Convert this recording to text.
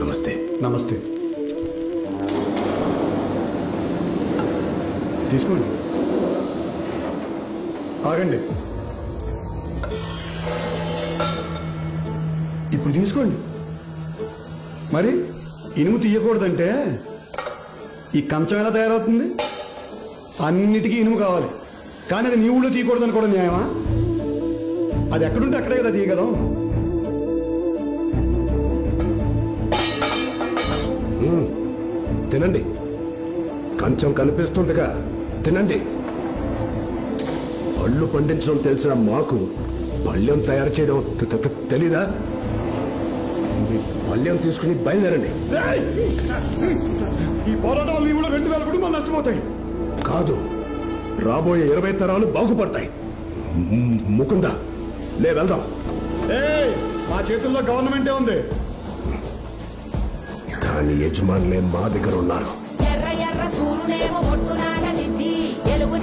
నమస్తే. నమస్తే. తీసుకోండి. ఆగండి. ఇప్పుడు తీసుకోండి. మరి ఇనుము తీయకూడదంటే ఈ కంచం ఎలా తయారవుతుంది? అన్నిటికీ ఇనుము కావాలి, కానీ అది నీ ఊళ్ళో తీయకూడదు అనుకోవడం న్యాయమా? అది ఎక్కడుంటే అక్కడే కదా తీయగలం. తినండి, కంచం కనిపిస్తుందిగా, తినండి. పళ్ళు పండించడం తెలిసిన మాకు పళ్ళెం తయారు చేయడం తెలీదా? పళ్ళెం తీసుకుని బయలుదేరండి. ఈ పోరాటం వల్ల ఊళ్ళో 2000 కుటుంబాలు నష్టపోతాయి. కాదు, రాబోయే 20 తరాలు బాగుపడతాయి. ముకుందా, వెళ్దాం. మా చేతుల్లో గవర్నమెంటే ఉంది. దాని యజమానులే మా దగ్గర ఉన్నారు. ఎర్ర ఎర్ర సూర్యునేమో బొట్టులాగా దిద్ది ఎలుగు